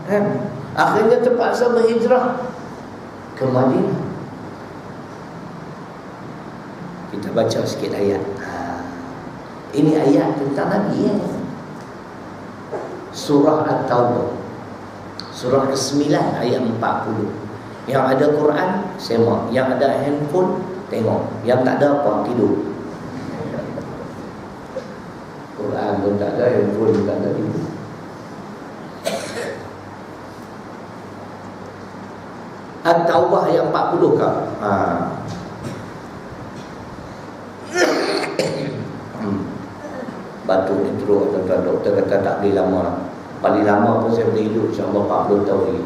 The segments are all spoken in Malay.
Kan? Akhirnya terpaksa berhijrah ke Madinah. Kita baca sikit ayat. Ini ayat tentang Nabi ya. Surah At-Taubah, surah ke-9 ayat 40. Yang ada Quran semak, yang ada handphone tengok, yang tak ada apa tidur. Quran pun tak ada, handphone pun tak ada, tidur. At-Taubah ayat 40 kah? Batuk ni teruk, tuan-tuan. Doktor kata tak boleh lama. Paling lama pun saya boleh hidup insya-Allah 40 tahun lagi.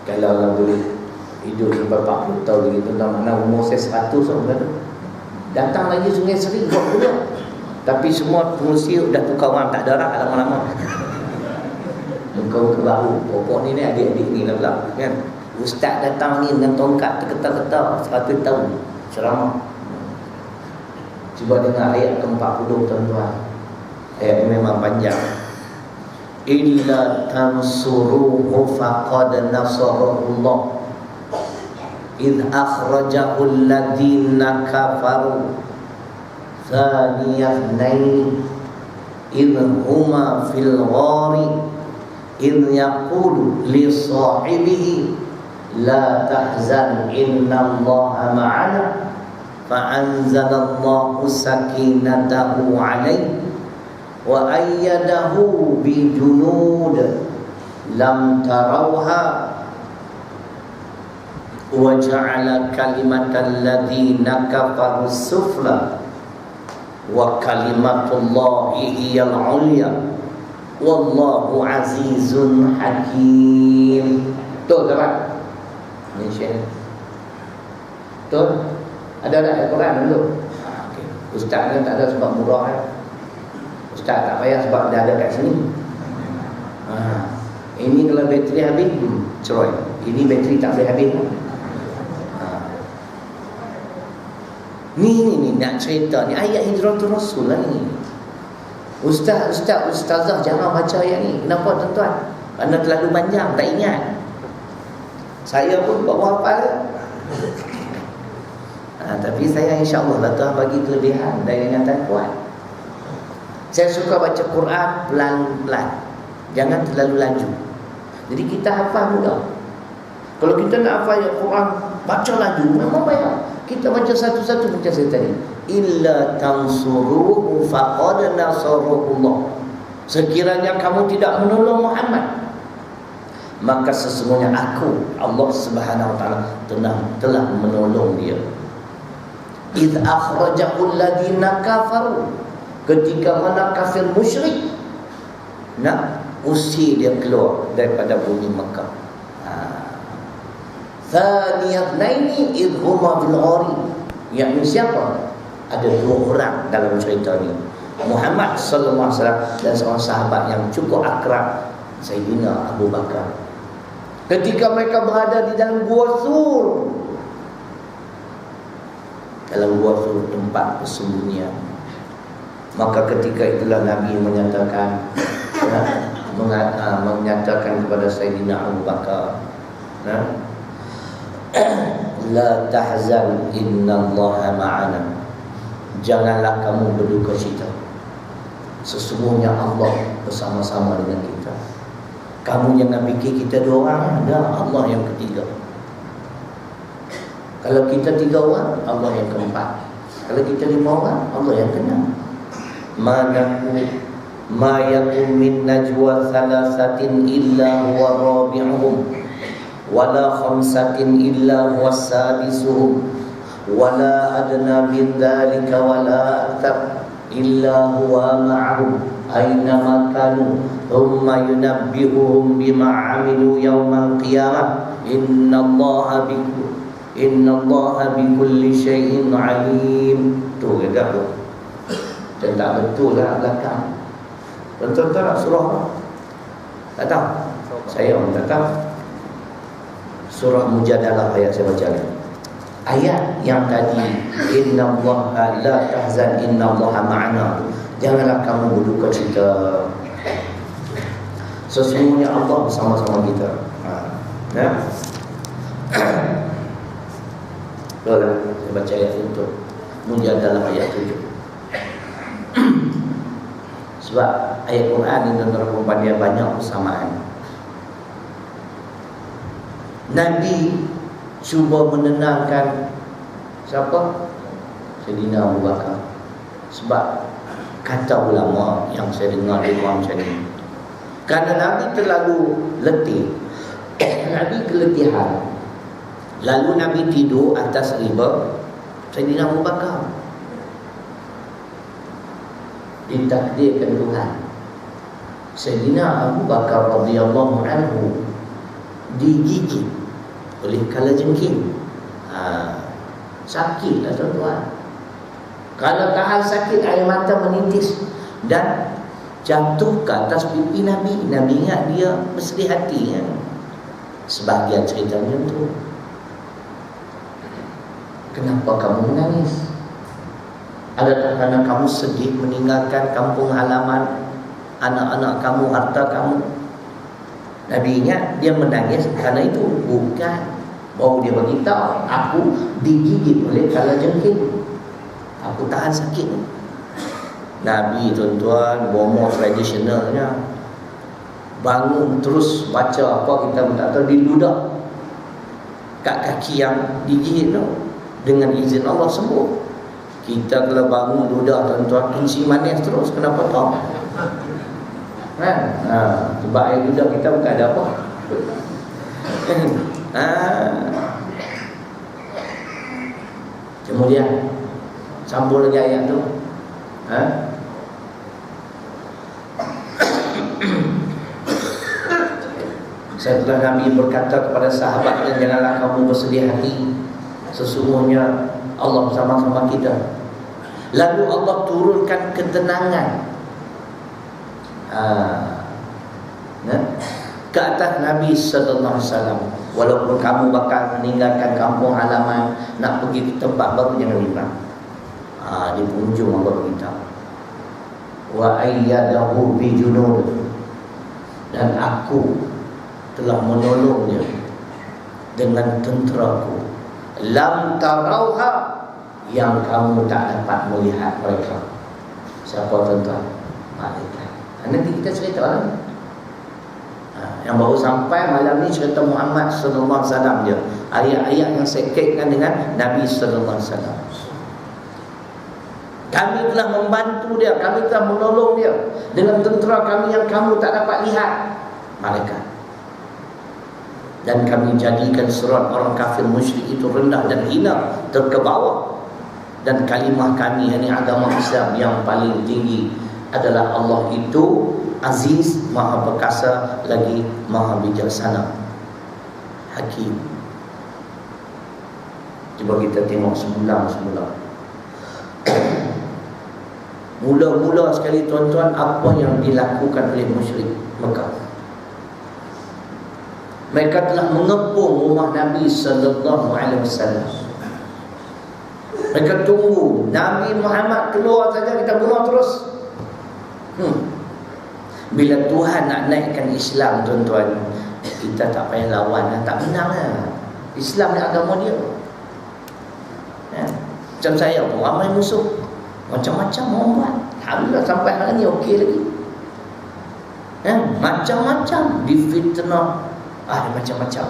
Kalau orang boleh hidup sampai 40 tahun lagi, tuan-tuan, mana umur saya 100 orang tu. Datang lagi Sungai Seri buat pula. Tapi semua pengurusi dah tukar orang, tak ada dah lama-lama. Muka-muka baru. Pokok ni adik-adik ni lah pula, kan? Ustaz datang ni dengan tongkat terketar-ketar 100 tahun ceramah. Cuba dengar ayat ke-40 tuan-tuan. Ayat ini memang panjang. Illa tansuruhu faqad nasarahullah idh akhrajahu alladhina kafaru thaniyatnain idh huma fil ghari idh yaqulu li sahibihi la tahzan innallaha ma'ana fa'anzalallahu sakinatahu alaihi wa ayyadahu bijunud lam tarawha wa ja'ala kalimatal ladzina kafaru sufla wa kalimatullahi hiyal 'ulya wallahu azizun hakim. Betul tak? Ini syekh. Betul? Ada ayat Quran dulu. Okay. Ustaz ni tak ada sebab murah kan. Ustaz tak payah sebab dah ada kat sini. Ini kalau bateri habis, cerai. Ini bateri tak boleh habis. Ni nak cerita ni ayat Hijratul Rasul lah ni. Ustazah jangan baca ayat ni. Kenapa tuan-tuan? Kerana terlalu panjang, tak ingat. Saya pun bawa hafal. Tapi saya insya-Allah Tuhan bagi kelebihan dan ingatan kuat. Saya suka baca Quran pelan-pelan. Jangan terlalu laju. Jadi kita hafal mudah. Kalau kita nak hafal Quran baca laju memang payah. Kita baca satu-satu macam saya tadi. Illa tansuruhu faqad nasarahullah. Sekiranya kamu tidak menolong Muhammad, maka sesungguhnya aku Allah Subhanahu wa taala telah menolong dia. Idz akhrajahu alladhina kafaru, ketika mana kafir musyrik nak usir dia keluar daripada bumi Mekah. Thaniyatnaini idh huma fil ghari. Yang siapa? Ada dua orang dalam cerita ni. Muhammad sallallahu alaihi wasallam dan seorang sahabat yang cukup akrab, Sayyidina Abu Bakar. Ketika mereka berada di dalam Gua Sur. Dalam Gua Sur, tempat persembunyian. Maka ketika itulah Nabi menyatakan menyatakan kepada Sayyidina Abu Bakar, la tahzan innallaha ma'ana. Janganlah kamu berduka cita. Sesungguhnya Allah bersama-sama dengan kita. Kamu jangan fikir kita dua orang, ada Allah yang ketiga. Kalau kita 3 orang, Allah yang keempat. Kalau kita 5 orang, Allah yang keenam. Ma yakun min najwa thalathatin illa huwa rabi'uhum wala khamsatin illa huwa sadisuhum wala adna min dhalika wala akthar illa huwa ma'ahum aynama kanu thumma yunabbihuhum bima 'amilu yawmal qiyamah innallaha bikulli syai'in 'alim. Tu kata tu. Dan tak betul lah belakang. Betul tak surah apa? Tak tahu. Saya pun tak tahu. Surah Mujadalah ayat saya baca ni. Ayat yang tadi innallaha la tahzan innallaha ma'ana Janganlah kamu berduka cita. Sesungguhnya Allah bersama-sama kita. Ya. Boleh saya baca ayat untuk Mujadalah ayat 7. Sebab ayat Quran ini tuan-tuan dia banyak persamaan. Nabi cuba menenangkan siapa? Sayyidina Abu Bakar. Sebab kata ulama yang saya dengar di ruang macam ni, kerana Nabi terlalu letih, Nabi keletihan, lalu Nabi tidur atas riba Sayyidina Abu Bakar. Ditakdirkan Tuhan, Sayyidina Abu Bakar radhiyallahu anhu digigit oleh kalajengking. Sakitlah tuan-tuan. Kalau tahan sakit, air mata menitis dan jatuh ke atas pipi Nabi. Nabi ingat dia bersedih hati ya? Sebahagian cerita macam tu. Kenapa kamu menangis? Adakah kerana kamu sedih meninggalkan kampung halaman, anak-anak kamu, harta kamu? Nabi ingat dia menangis kerana itu. Bukan. Baru dia beritahu, aku digigit oleh kalajengking, aku tahan sakit. Nabi tuan-tuan, bomo tradisionalnya, bangun terus baca apa kita tak tahu, diludak kat kaki yang digigit tu, dengan izin Allah sembuh. Kita kalau bangun ludah tuan-tuan, kunci manis terus, kenapa tahu? Kan? Sebab air ludah kita bukan ada apa. Kemudian sambung lagi ayat tu. Setelah Nabi berkata kepada sahabatnya, janganlah kamu bersedih hati, sesungguhnya Allah bersama-sama kita. Lalu Allah turunkan ketenangan ke atas Nabi sallallahu alaihi wasallam. Walaupun kamu bakal meninggalkan kampung halaman, nak pergi ke tempat baru, jangan bimbang. Di penghujung Allah beritahu, wa ayyadahu bi junud, dan aku telah menolongnya dengan tenteraku, lam tarauha, yang kamu tak dapat melihat mereka. Siapa tuan-tuan? Malaikat. Nanti kita cerita lagi. Yang baru sampai malam ni cerita Muhammad sallallahu alaihi wasallam je. Ayat-ayat yang saya kaitkan dengan Nabi sallallahu alaihi wasallam. Kami telah membantu dia, kami telah menolong dia dengan tentera kami yang kamu tak dapat lihat, malaikat. Dan kami jadikan surat orang kafir musyrik itu rendah dan hina, terkebawah. Dan kalimah kami, yakni agama Islam, yang paling tinggi adalah Allah itu Aziz, Maha Perkasa, lagi Maha Bijaksana, Hakim. Cuba kita tengok semula. Mula-mula sekali tuan-tuan, apa yang dilakukan oleh musyrik Mekah. Mereka telah mengepung rumah Nabi sallallahu alaihi wasallam. Mereka tunggu Nabi Muhammad keluar saja, kita bunuh terus. Bila Tuhan nak naikkan Islam tuan-tuan, kita tak payah lawan, tak menang lah. Islam ni agama dia. Macam saya pun ramai musuh, macam-macam orang buat. Alhamdulillah sampai hari ni okey lagi. Macam-macam difitnah, macam-macam.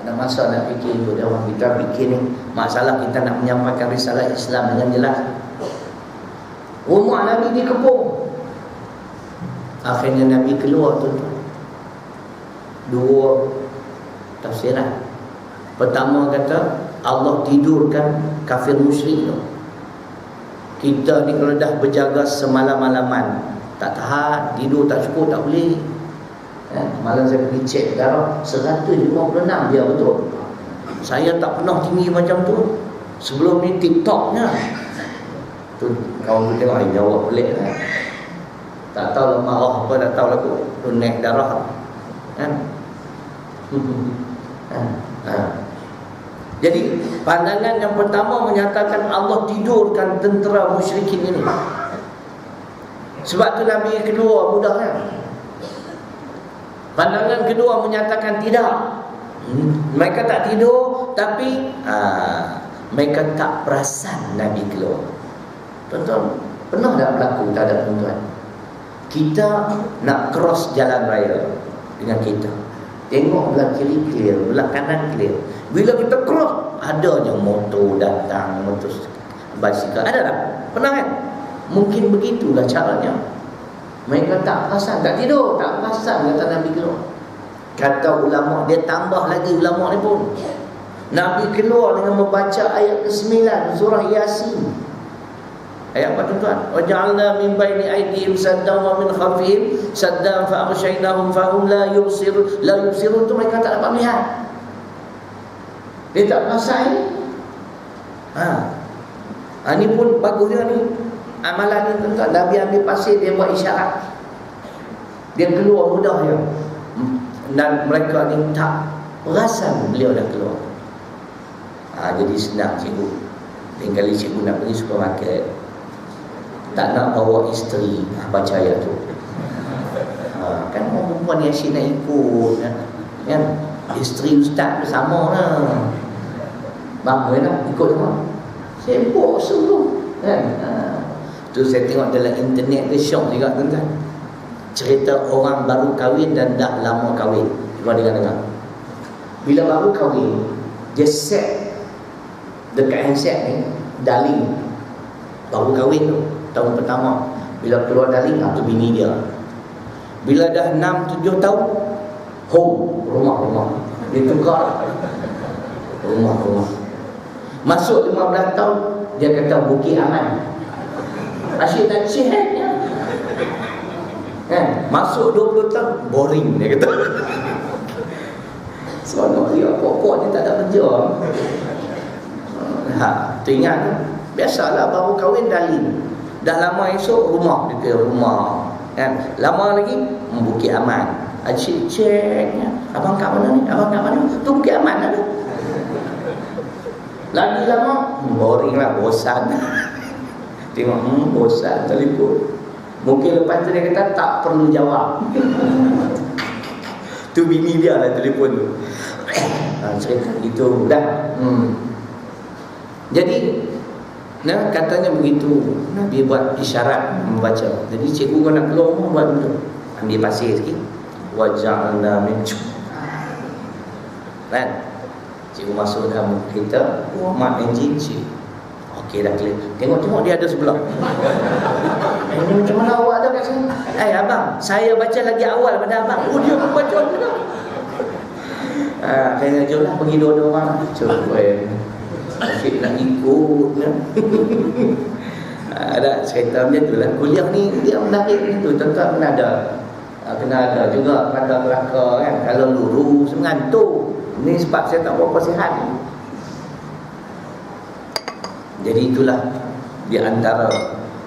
Ada masa nak fikir tu, dia orang kita fikir ni masalah kita nak menyampaikan risalah Islam dengan jelas. Rumah Nabi dikepung. Akhirnya Nabi keluar tu. Dua tafsiran. Pertama kata Allah tidurkan kafir musyrik tu. Kita ni kalau dah berjaga semalam-malaman, tak tahan, tidur tak cukup, tak boleh. Malam saya pergi cek darah 156 dia betul. Saya tak pernah tinggi macam tu. Sebelum ni TikToknya tu, kawan tu tengok jawab pelik lah. Tak tahu lah marah apa, tak tahu lah tu naik darah kan. Jadi pandangan yang pertama menyatakan Allah tidurkan tentera musyrikin ini. Sebab tu Nabi kedua mudahnya. Pandangan kedua menyatakan tidak. Mereka tak tidur, tapi mereka tak perasan Nabi keluar. Tuan-tuan, pernah tak berlaku tak ada tuan-tuan? Kita nak cross jalan raya dengan kita, tengok belah kiri clear, belah kanan clear. Bila kita cross, adanya motor datang, motor basikal. Ada tak? Pernah kan? Mungkin begitulah caranya. Mereka tak perasan, tak tidur, tak perasan kata Nabi keluar. Kata ulama, dia tambah lagi ulama ni pun. Nabi keluar dengan membaca ayat ke-9 surah Yasin. Ayat apa tuan-tuan? Wa ja'alna min baini aydihim saddan wa min khalfihim saddan fa aghshaynahum fa hum la yubsirun tu mereka tak dapat melihat. Dia tak perasan. Ini pun bagus juga ni. Amalan ni tuan-tuan, Nabi ambil pasir, dia buat isyarat, dia keluar mudah je. Dan mereka ni tak perasan beliau dah keluar. Jadi senang cikgu. Lain kali cikgu nak pergi supermarket, tak nak bawa isteri baca ayat tu. Kan orang perempuan Yasin nak ikut kan? Isteri ustaz bersama lah. Bang lah ikut semua. Sibuk sungguh kan? Tu saya tengok dalam internet dia syok juga tuan-tuan. Cerita orang baru kahwin dan dah lama kahwin. Cuba dengar. Bila baru kahwin, dia set dekat handset ni darling. Baru kahwin tu, tahun pertama. Bila keluar darling, tu bini dia. Bila dah 6-7 tahun, home, rumah. Dia tukar rumah. Masuk 15 tahun, dia kata Bukit Aman. Asyik dan sihatnya kan? Masuk 20 tahun, boring dia kata. Seronok dia, pokok ni tak ada kerja. Tu ingat tu. Biasalah baru kahwin darling. Dah lama esok rumah dia rumah kan? Lama lagi Bukit Aman. Asyik ceknya, abang kat mana ni? Abang kat mana? Tu Bukit Aman ada. Lagi lama boring lah, bosan. Tengok bosan telefon. Mungkin lepas tu dia kata tak perlu jawab. Tu bini dia lah telefon tu. Cerita itu dah. Jadi katanya begitu. Nabi buat isyarat membaca. Jadi cikgu kau nak keluar rumah buat benda. Ambil pasir sikit. Waja'alna min kan? Cikgu masuk dalam kereta, mak enjin cikgu. Okey dah clear. Tengok dia ada sebelah. Ini macam mana awak ada kat sini? Abang, saya baca lagi awal pada abang. Oh, dia pun baca juga. Kena jomlah pergi dua-dua orang. Cuba asyik nak ikut kan. Ada cerita macam tu lah. Kuliah ni dia menarik ni tu. Tuan-tuan kena ada juga pada belaka kan. Kalau lurus mengantuk. Ni sebab saya tak berapa sihat ni. Jadi itulah di antara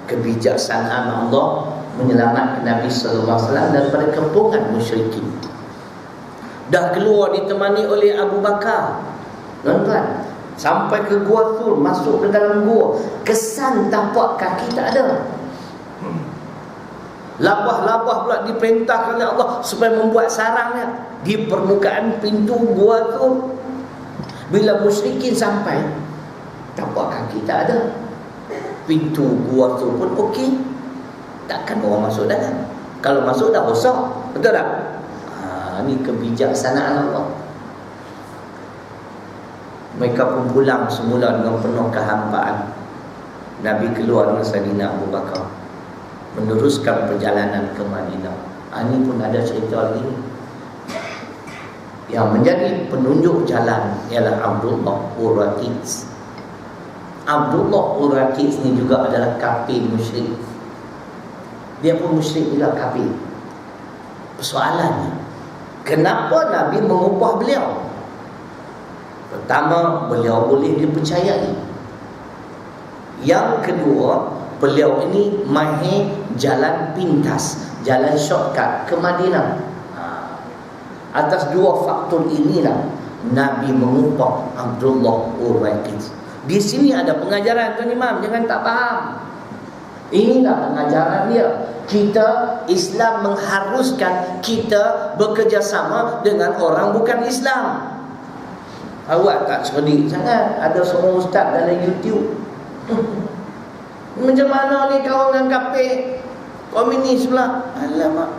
kebijaksanaan Allah menyelamatkan Nabi sallallahu alaihi wasallam daripada kepungan musyrikin. Dah keluar ditemani oleh Abu Bakar. Tuan-tuan, sampai ke Gua Thur, masuk ke dalam gua, kesan tapak kaki tak ada. Labah-labah pula diperintahkan oleh Allah supaya membuat sarangnya di permukaan pintu Gua Thur. Bila musyrikin sampai, tapak kaki tak ada. Pintu Gua tu pun okey. Takkan orang masuk dalam. Kalau masuk dah rosak. Betul tak? Ni kebijaksanaan Allah. Mereka pun pulang semula dengan penuh kehampaan. Nabi keluar dengan Sayyidina Abu Bakar, meneruskan perjalanan ke Madinah. Ini pun ada cerita lagi. Yang menjadi penunjuk jalan ialah Abdullah Uraqiz. Abdullah Uraqiz ni juga adalah kafir musyrik. Dia pun musyrik juga, kafir. Persoalannya, kenapa Nabi mengubah beliau? Pertama, beliau boleh dipercayai. Yang kedua, beliau ini mahir jalan pintas, jalan shortcut ke Madinah. Atas dua faktor inilah Nabi mengubah Abdullah Uraqiz. Di sini ada pengajaran tuan imam, jangan tak faham. Inilah pengajaran dia. Kita, Islam mengharuskan kita bekerjasama dengan orang bukan Islam. Awak tak cerdik sangat. Ada seorang ustaz dalam YouTube. Macam mana ni kawan dengan kafir komunis pula? Alamak.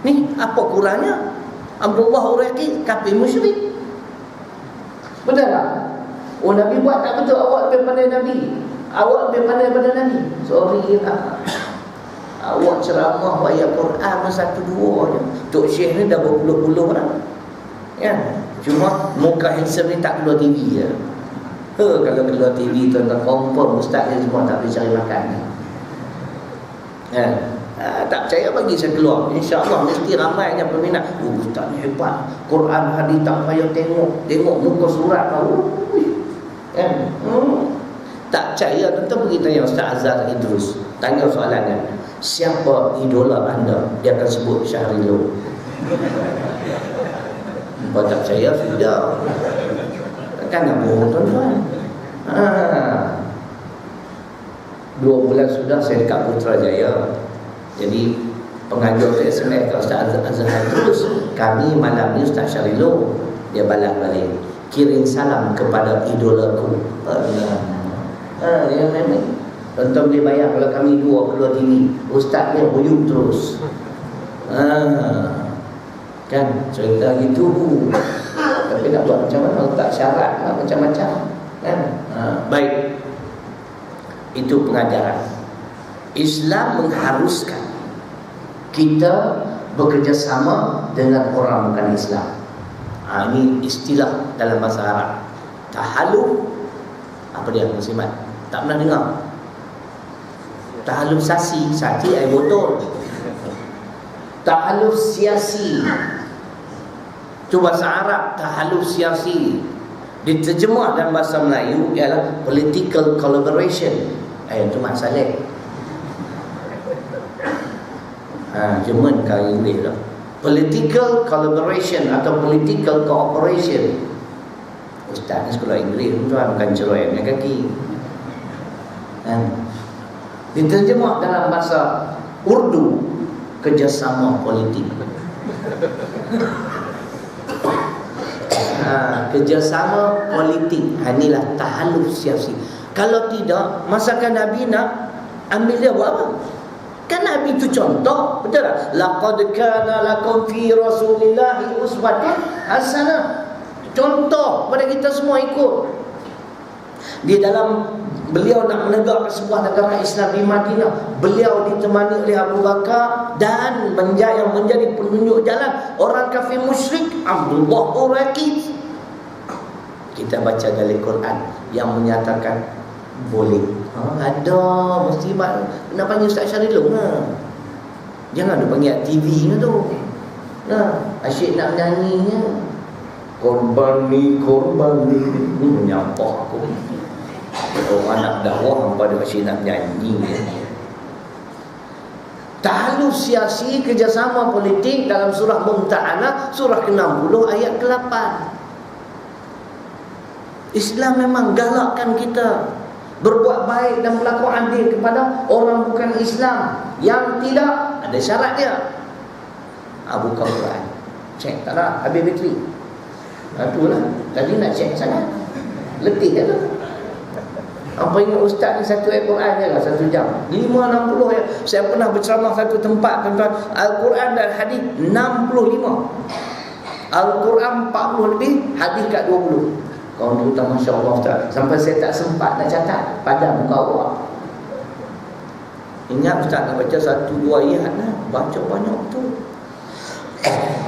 Ni apa kurangnya? Abdullah Uraqi kafir musyrik. Betul tak? Oh, Nabi buat tak betul. Awak lebih pandai Nabi. Awak lebih pandai pada Nabi. Sorry lah. Awak ceramah ayat Quran satu dua je. Tok Syekh ni dah berpuluh-puluh orang. Ya. Cuma muka handsome ni tak keluar TV je. Kalau keluar TV tuan-tuan confirm ustaz ni semua tak boleh cari makan. Ya. Tak percaya bagi saya keluar. InsyaAllah mesti ramai yang berminat. Oh, ustaz ni hebat. Quran hadis tak payah tengok. Tengok muka surat tahu. Ya. Tak percaya tuan-tuan pergi tanya Ustaz Azhar Idrus. Tanya soalannya, siapa idola anda? Dia akan sebut Syahrilo. Kalau tak percaya sudah. Kan nak bohong tuan-tuan. 2 bulan sudah saya dekat Putrajaya. Jadi pengajar saya SMS ke Ustaz Azhar Idrus, kami malam ni Ustaz Syahrilo. Dia balas balik, kirim salam kepada idolaku. Yang memang tuan-tuan boleh bayar kalau kami dua keluar TV, ustaz dia buyuk terus. Kan cerita gitu. Tapi nak buat macam mana? Tak syarat lah, macam-macam kan? Baik. Itu pengajaran. Islam mengharuskan kita bekerjasama dengan orang bukan Islam. Ini istilah dalam bahasa Arab. Tahaluf. Apa dia muslimat? Tak pernah dengar. Tahaluf sasi air botol. Tahaluf siasi. Itu bahasa Arab, tahaluf siasi. Diterjemah dalam bahasa Melayu ialah political collaboration. Itu masalah. Jerman ke Inggeris lah. Political collaboration atau political cooperation. Ustaz ni sekolah Inggeris tuan, bukan cerai dengan kaki. Diterjemah dalam bahasa Urdu, kerjasama politik. Kerjasama politik. Inilah tahaluf siasi. Kalau tidak, masakan Nabi nak ambil dia buat apa? Kan Nabi itu contoh, betul tak? Laqad kana lakum fi Rasulillahi uswatun hasanah. Contoh pada kita semua ikut. Di dalam beliau nak menegakkan sebuah negara Islam di Madinah, beliau ditemani oleh Abu Bakar dan yang menjadi penunjuk jalan orang kafir musyrik Abdullah Uraqi. Kita baca dalam Quran yang menyatakan boleh. Ada muslimat nak panggil Ustaz Syahrilo jangan dia panggil TV tu. Asyik nak nyanyinya. Korban ni menyapa aku. Orang anak dakwah hampa dia masih nak nyanyi. Tahaluf siasi, kerjasama politik dalam surah Mumtahanah, surah ke-60 ayat ke-8. Islam memang galakkan kita berbuat baik dan berlaku adil kepada orang bukan Islam. Yang tidak, ada syarat dia. Buka Quran. Cek tak nak, habis bateri. Itulah, tadi nak cek sangat. Letih je tu. Apa ingat ustaz ni satu ayat Quran je lah 1 jam 5-60 ayat. Saya pernah berceramah satu tempat tuan-tuan, Al-Quran dan hadis 65, Al-Quran 40 lebih, hadis kat 20. Kawan tuan, Masya Allah Ustaz, sampai saya tak sempat nak catat pada muka awak. Ingat Ustaz nak baca 1-2 ayat lah, baca banyak tu.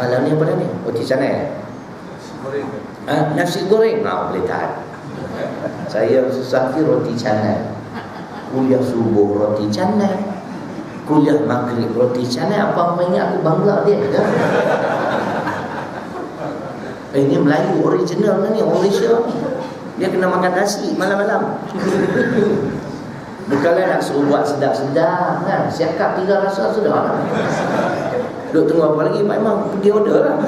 Malam ni apa dah ni? Roti canai. Nasi goreng. Boleh tahan. Saya susah roti canai. Kuliah subuh roti canai, kuliah maghrib roti canai. Apa ingat aku bangga dia kan? Ini Melayu original ni, Malaysia. Dia kena makan nasi malam-malam. Bukanlah nak suruh buat sedap-sedap kan. Siakap 3 rasa sudah lah. Duk tunggu apa lagi? Pak Imam pergi order lah.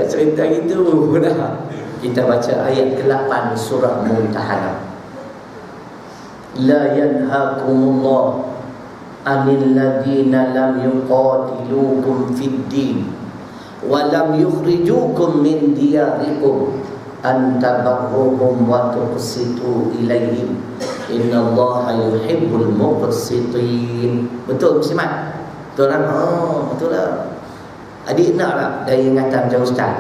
Cerita gitu dah. Kita baca ayat ke-8 surah Mumtahanah. La yanhakumullah anil ladina lam yuqatilukum fid din wa lam yukhrijukum min diyarikum an tabarruhum wa tuqsitu ilaihim innallaha yuhibbul muqsitin. Betul muslimat? Betul kan? Oh, betul lah. Adik nak tak dari ingatan macam ustaz?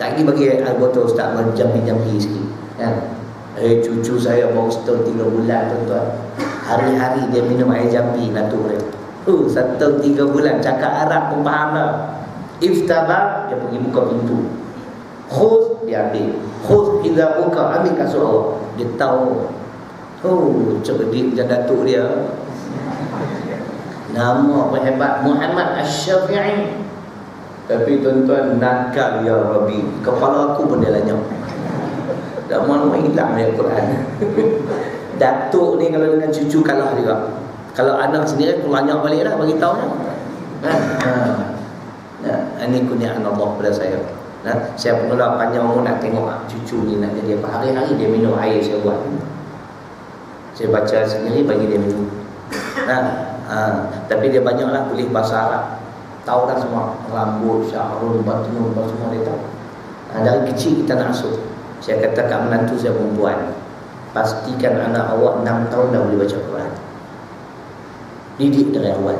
Tak lagi bagi anggota ustaz berjampi-jampi sikit kan? Cucu saya baru setahun 3 bulan tuan-tuan. Hari-hari dia minum air jampi natur dia. Setahun 3 bulan cakap Arab pun faham lah. Iftabah, dia pergi buka pintu. Khuz, dia ambil. Khuz idza buka, ambil kasut awak. Dia tahu. Cerdik macam datuk dia. Nama apa hebat, Muhammad Asy-Syafi'i. Tapi tuan-tuan, nakal ya Rabbi. Kepala aku pun dia lanyap. Dah malu hilang dia Quran. Datuk ni kalau dengan cucu kalah juga. Kalau anak sendiri aku lanyap balik lah, bagi tahu lah. Ini kurniaan Allah pada saya. Saya pernah panjang umur nak tengok cucu ni nak jadi apa. Hari-hari dia minum air saya buat. Saya baca sendiri bagi dia minum. Tapi dia banyaklah boleh bahasa Arab. Tahu dah semua. Rambut, syahrul, batnun, semua dia tahu. Dari kecil kita nak asuh. Saya kata kat menantu saya perempuan, pastikan anak awak 6 tahun dah boleh baca Quran. Didik dari awal.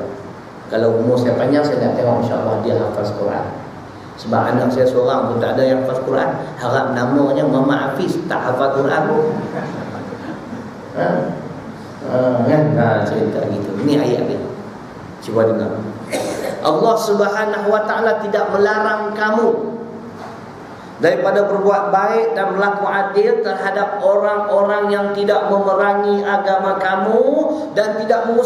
Kalau umur saya panjang, saya nak tengok insya-Allah dia hafaz Quran. Sebab anak saya seorang pun tak ada yang hafaz Quran. Harap namanya Muhammad Hafiz tak hafaz Quran pun. Cerita gitu. Ini ayat dia. Cuba dengar. Allah Subhanahu wa taala tidak melarang kamu daripada berbuat baik dan berlaku adil terhadap orang-orang yang tidak memerangi agama kamu dan tidak mengusir